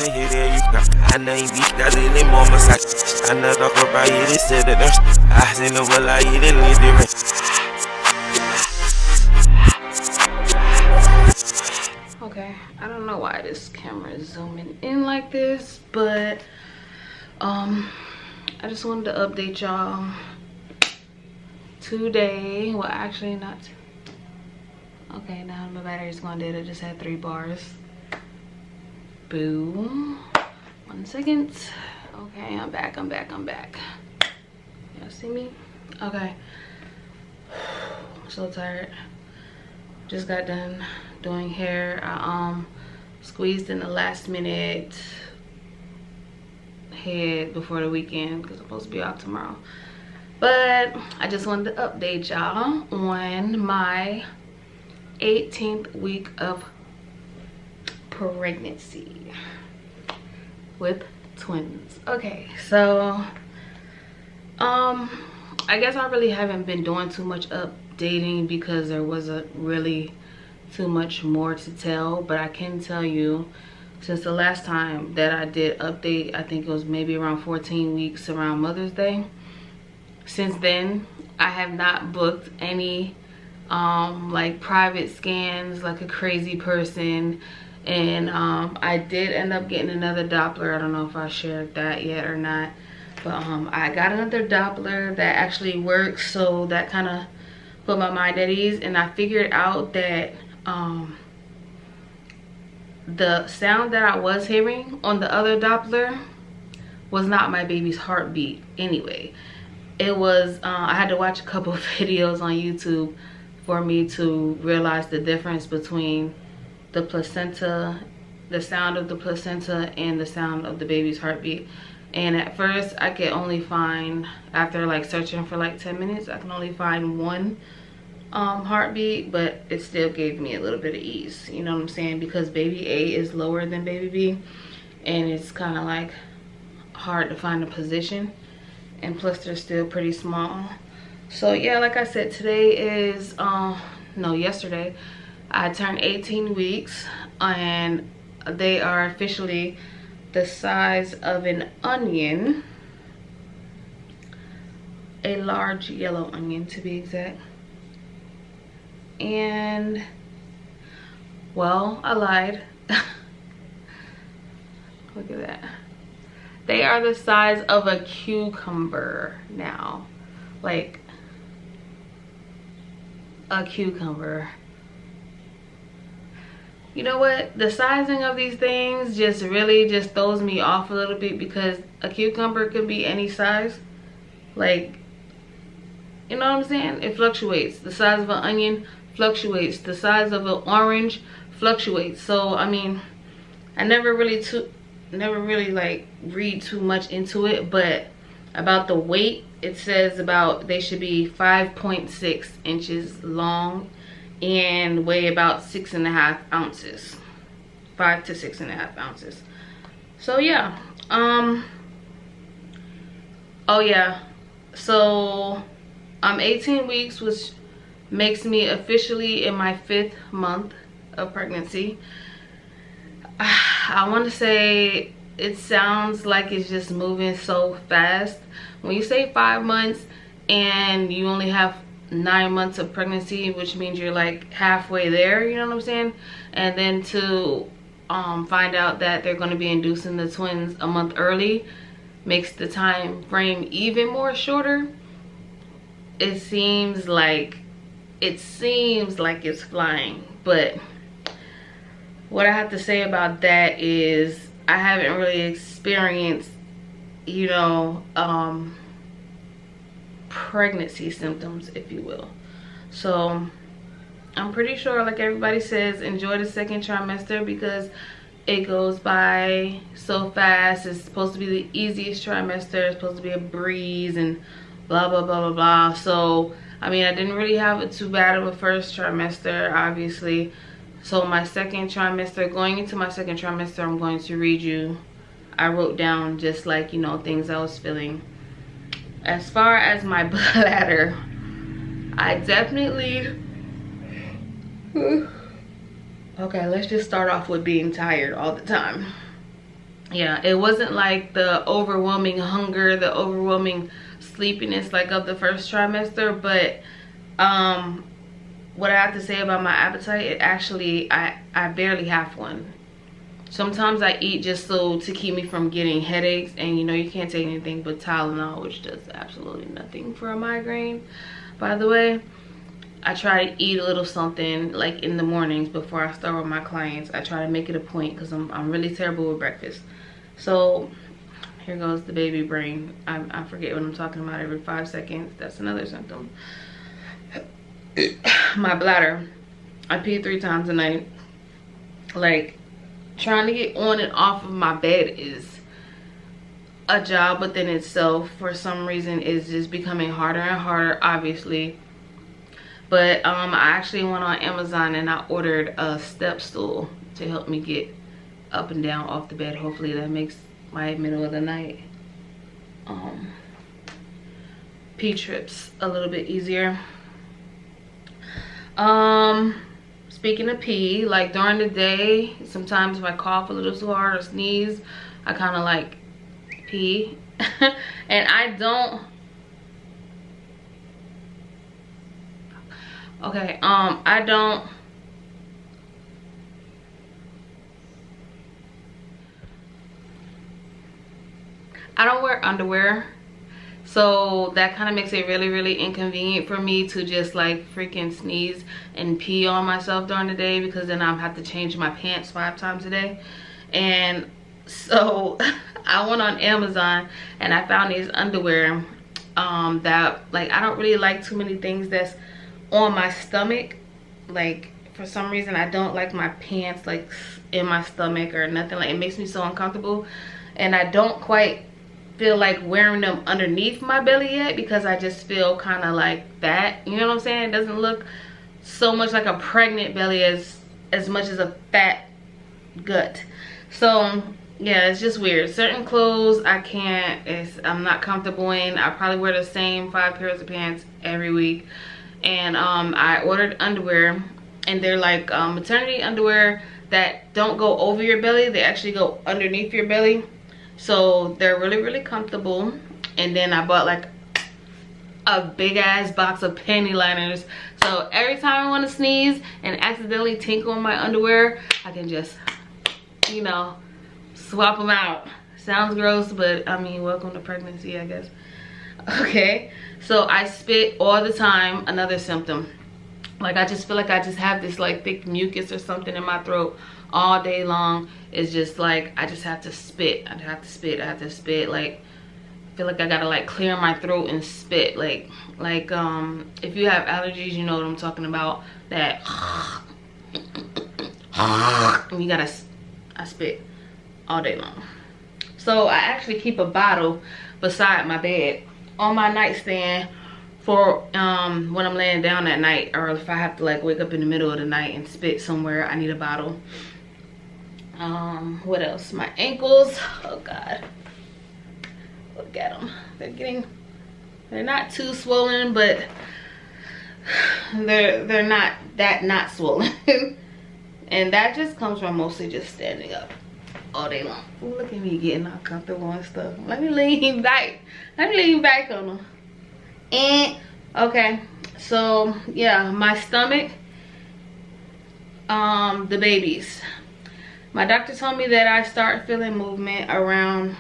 me hit it, you got. I know you beat that in the moment. I know talk about it, it's said that I seen the well, I eat it, leave the rest. Okay, I don't know why this camera is zooming in like this, but I just wanted to update y'all today. Well, actually not. Okay, now my battery's going dead. I just had 3 bars. Boo. 1 second. Okay, I'm back. Y'all see me? Okay. I'm so tired. Just got done doing hair. I squeezed in the last minute head before the weekend because I'm supposed to be off tomorrow. But I just wanted to update y'all on my 18th week of pregnancy with twins. Okay, so I guess I really haven't been doing too much updating because there wasn't really too much more to tell, but I can tell you since the last time that I did update, I think it was maybe around 14 weeks around Mother's Day. Since then I have not booked any like private scans like a crazy person, and I did end up getting another Doppler. I don't know if I shared that yet or not, but I got another Doppler that actually works, so that kind of put my mind at ease. And I figured out that the sound that I was hearing on the other Doppler was not my baby's heartbeat anyway. It was I had to watch a couple of videos on YouTube for me to realize the difference between the placenta, the sound of the placenta, and the sound of the baby's heartbeat. And at first I could only find, after like searching for like 10 minutes, I can only find one heartbeat, but it still gave me a little bit of ease, you know what I'm saying, because baby A is lower than baby B, and it's kind of like hard to find a position, and plus they're still pretty small. So yeah, like I said, today is yesterday I turned 18 weeks, and they are officially the size of an onion, a large yellow onion to be exact. And well, I lied. Look at that. They are the size of a cucumber now, like a cucumber. You know what, the sizing of these things just really just throws me off a little bit, because a cucumber could be any size, like, you know what I'm saying? It fluctuates. The size of an onion fluctuates. The size of an orange fluctuates. So I mean, I never really like read too much into it, but about the weight, it says about they should be 5.6 inches long and weigh about 6.5 ounces. 5 to 6.5 ounces. So yeah. Oh yeah. So I'm 18 weeks, which makes me officially in my 5th month of pregnancy. I want to say it sounds like it's just moving so fast. When you say 5 months and you only have 9 months of pregnancy, which means you're like halfway there, you know what I'm saying? And then to find out that they're going to be inducing the twins a month early makes the time frame even more shorter. It seems like it's flying. But what I have to say about that is I haven't really experienced, you know, pregnancy symptoms, if you will. So I'm pretty sure, like everybody says, enjoy the 2nd trimester because it goes by so fast. It's supposed to be the easiest trimester. It's supposed to be a breeze and blah blah blah blah blah. So I mean, I didn't really have it too bad of a 1st trimester, obviously. So my 2nd trimester, going into my 2nd trimester, I'm going to read you. I wrote down just like, you know, things I was feeling. As far as my bladder, I definitely okay, let's just start off with being tired all the time. yeah, it wasn't like the overwhelming hunger, the overwhelming sleepiness like of the first trimester, but what I have to say about my appetite, it actually, I barely have one. Sometimes I eat just so to keep me from getting headaches, and you know, you can't take anything but Tylenol, which does absolutely nothing for a migraine, by the way. I try to eat a little something like in the mornings before I start with my clients. I try to make it a point because I'm really terrible with breakfast. So here goes the baby brain. I forget what I'm talking about every 5 seconds. That's another symptom. My bladder. I pee 3 times a night. Like, trying to get on and off of my bed is a job within itself. For some reason, it's just becoming harder and harder, obviously. But I actually went on Amazon and I ordered a step stool to help me get up and down off the bed. Hopefully that makes my middle of the night pee trips a little bit easier. Speaking of pee, like during the day, sometimes if I cough a little too hard or sneeze, I kind of like pee. And I don't, okay, I don't wear underwear, so that kind of makes it really inconvenient for me to just like freaking sneeze and pee on myself during the day, because then I'll have to change my pants 5 times a day. And so I went on Amazon and I found these underwear that, like, I don't really like too many things that's on my stomach. Like, for some reason I don't like my pants like in my stomach or nothing. Like, it makes me so uncomfortable, and I don't quite feel like wearing them underneath my belly yet, because I just feel kind of like that, you know what I'm saying? It doesn't look so much like a pregnant belly as much as a fat gut. So yeah, it's just weird. Certain clothes I can't, I'm not comfortable in. I probably wear the same 5 pairs of pants every week. And I ordered underwear, and they're like maternity underwear that don't go over your belly, they actually go underneath your belly. So they're really comfortable. And then I bought like a big ass box of panty liners, so every time I want to sneeze and accidentally tinkle on my underwear, I can just, you know, swap them out. Sounds gross, but I mean, welcome to pregnancy, I guess. Okay, so I spit all the time. Another symptom. Like, I just feel like I just have this like thick mucus or something in my throat all day long. It's just like I just have to spit. I have to spit. Like, I feel like I gotta like clear my throat and spit. Like if you have allergies, you know what I'm talking about. That you gotta, I spit all day long. So I actually keep a bottle beside my bed on my nightstand for when I'm laying down at night, or if I have to like wake up in the middle of the night and spit somewhere, I need a bottle. What else? My ankles, oh god, look at them. They're not too swollen, but they're not swollen. And that just comes from mostly just standing up all day long. Ooh, look at me getting all comfortable and stuff. Let me lean back on them. And okay, so yeah, my stomach, the babies. My doctor told me that I start feeling movement around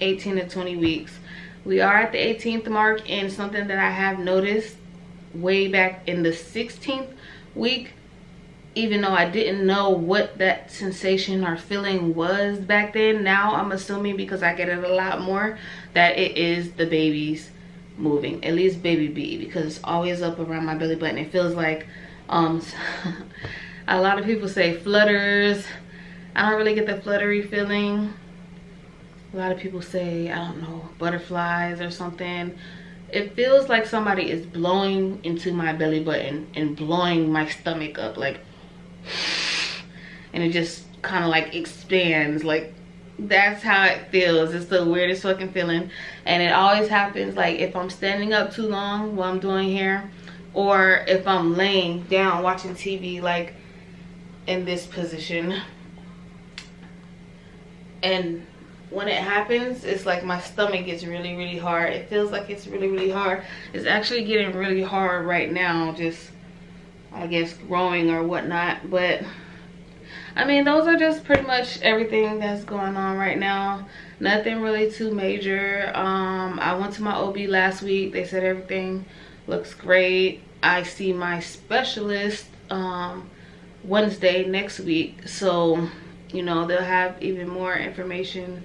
18 to 20 weeks. We are at the 18th mark, and something that I have noticed way back in the 16th week, even though I didn't know what that sensation or feeling was back then, now I'm assuming, because I get it a lot more, that it is the babies moving, at least baby B, because it's always up around my belly button. It feels like a lot of people say flutters. I don't really get the fluttery feeling. A lot of people say, I don't know, butterflies or something. It feels like somebody is blowing into my belly button and blowing my stomach up, like, and it just kind of like expands. Like, that's how it feels. It's the weirdest fucking feeling. And it always happens like if I'm standing up too long while I'm doing hair, or if I'm laying down watching TV, like in this position, and when it happens, it's like my stomach gets really hard. It feels like it's really hard. It's actually getting really hard right now, just I guess growing or whatnot. But I mean, those are just pretty much everything that's going on right now. Nothing really too major. I went to my OB last week. They said everything looks great. I see my specialist Wednesday next week, so you know, they'll have even more information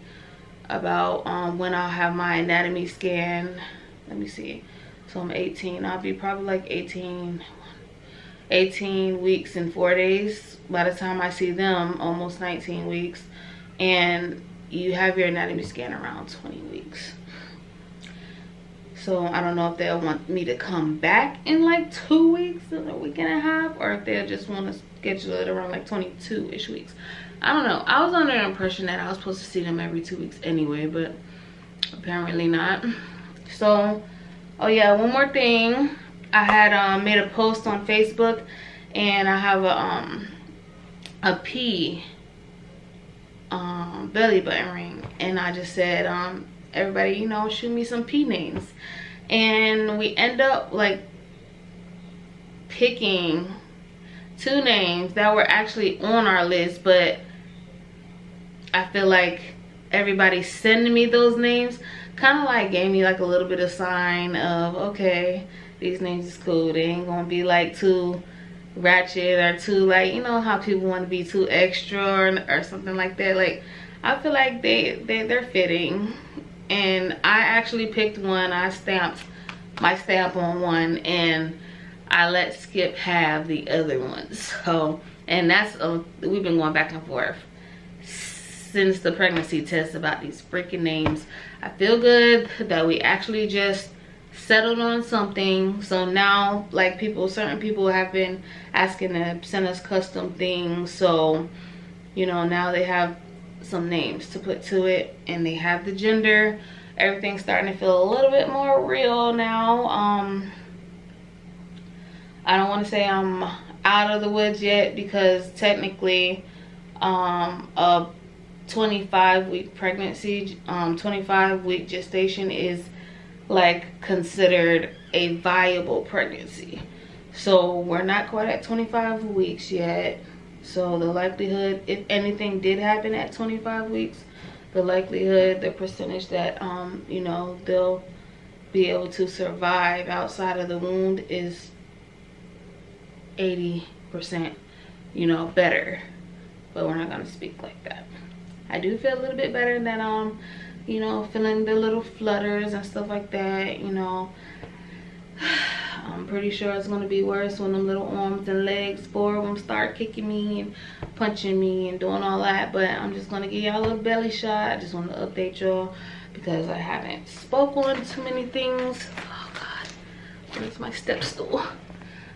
about when I'll have my anatomy scan. Let me see. So I'm 18. I'll be probably like 18 weeks and 4 days by the time I see them, almost 19 weeks. And you have your anatomy scan around 20 weeks. So I don't know if they'll want me to come back in like 2 weeks, in a week and a half, or if they'll just want to schedule it around like 22-ish weeks. I don't know. I was under the impression that I was supposed to see them every 2 weeks anyway, but apparently not. So, oh yeah, one more thing. I had made a post on Facebook, and I have a P belly button ring, and I just said, everybody, you know, shoot me some P names. And we end up like picking 2 names that were actually on our list, but I feel like everybody sending me those names kind of like gave me like a little bit of sign of, okay, these names is cool. They ain't gonna be like too ratchet or too, like, you know how people want to be too extra or something like that. Like, I feel like they're fitting. And I actually picked one. I stamped my stamp on one, and I let Skip have the other one. So, and that's we've been going back and forth since the pregnancy test about these freaking names. I feel good that we actually just settled on something. So now, like, certain people have been asking to send us custom things. So, you know, now they have some names to put to it, and they have the gender. Everything's starting to feel a little bit more real now. I don't want to say I'm out of the woods yet, because technically a 25-week pregnancy, 25-week gestation is like considered a viable pregnancy. So we're not quite at 25 weeks yet. So the likelihood, if anything did happen at 25 weeks, the likelihood, the percentage that you know, they'll be able to survive outside of the wound is 80%, you know, better. But we're not gonna speak like that. I do feel a little bit better than you know, feeling the little flutters and stuff like that, you know. I'm pretty sure it's gonna be worse when them little arms and legs, 4 of them, start kicking me and punching me and doing all that. But I'm just gonna give y'all a little belly shot. I just want to update y'all because I haven't spoken on too many things. Oh God, where's my step stool?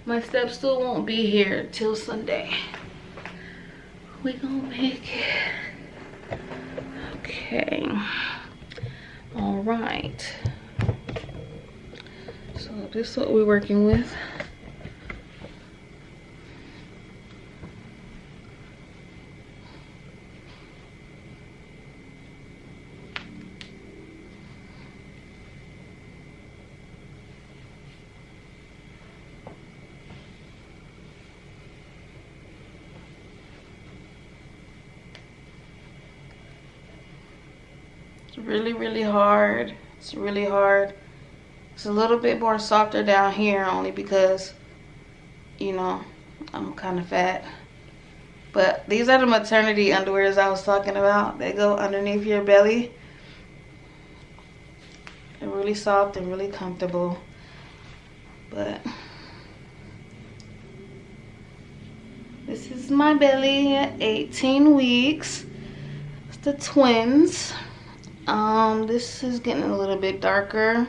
My step stool won't be here till Sunday. We gonna make it. Okay. All right. So this is what we're working with. It's really hard. It's really hard. It's a little bit more softer down here, only because, you know, I'm kind of fat. But these are the maternity underwears I was talking about. They go underneath your belly. They're really soft and really comfortable. But this is my belly at 18 weeks. It's the twins. This is getting a little bit darker.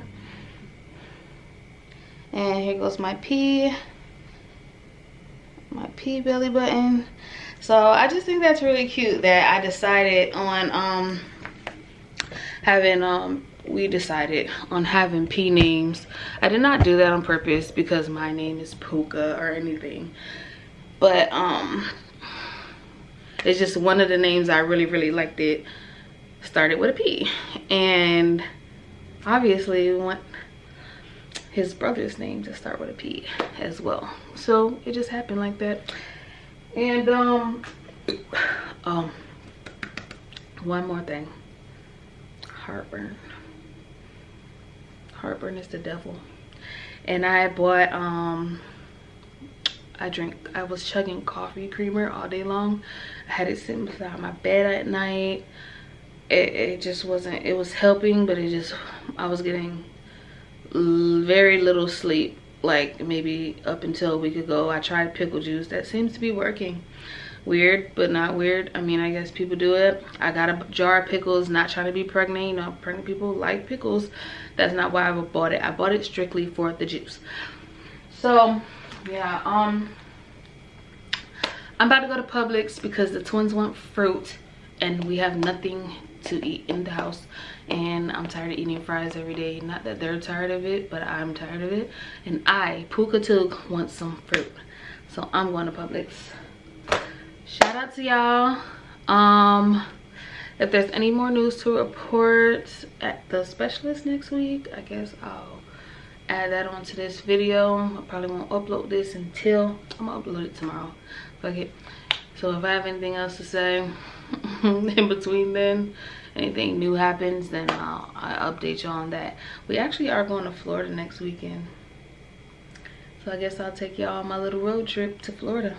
And here goes my P belly button. So I just think that's really cute that I decided on we decided on having P names. I did not do that on purpose because my name is Puka or anything, but it's just one of the names I really liked it started with a P. And obviously we want his brother's name to start with a P as well. So it just happened like that. And one more thing. Heartburn. Heartburn is the devil. And I bought I was chugging coffee creamer all day long. I had it sitting beside my bed at night. It just wasn't, it was helping, but I was getting very little sleep, like maybe up until a week ago. I tried pickle juice. That seems to be working. Weird, but not weird. I mean, I guess people do it. I got a jar of pickles, not trying to be pregnant. You know, pregnant people like pickles. That's not why I bought it. I bought it strictly for the juice. So yeah, I'm about to go to Publix because the twins want fruit and we have nothing to eat in the house, and I'm tired of eating fries every day. Not that they're tired of it, but I'm tired of it, and Pookatook, want some fruit. So I'm going to Publix. Shout out to y'all. If there's any more news to report at the specialist next week, I guess I'll add that onto this video. I probably won't upload this until I'm gonna upload it tomorrow. Fuck it. So if I have anything else to say in between then, anything new happens, then I'll update you on that. We actually are going to Florida next weekend, so I guess I'll take y'all on my little road trip to Florida.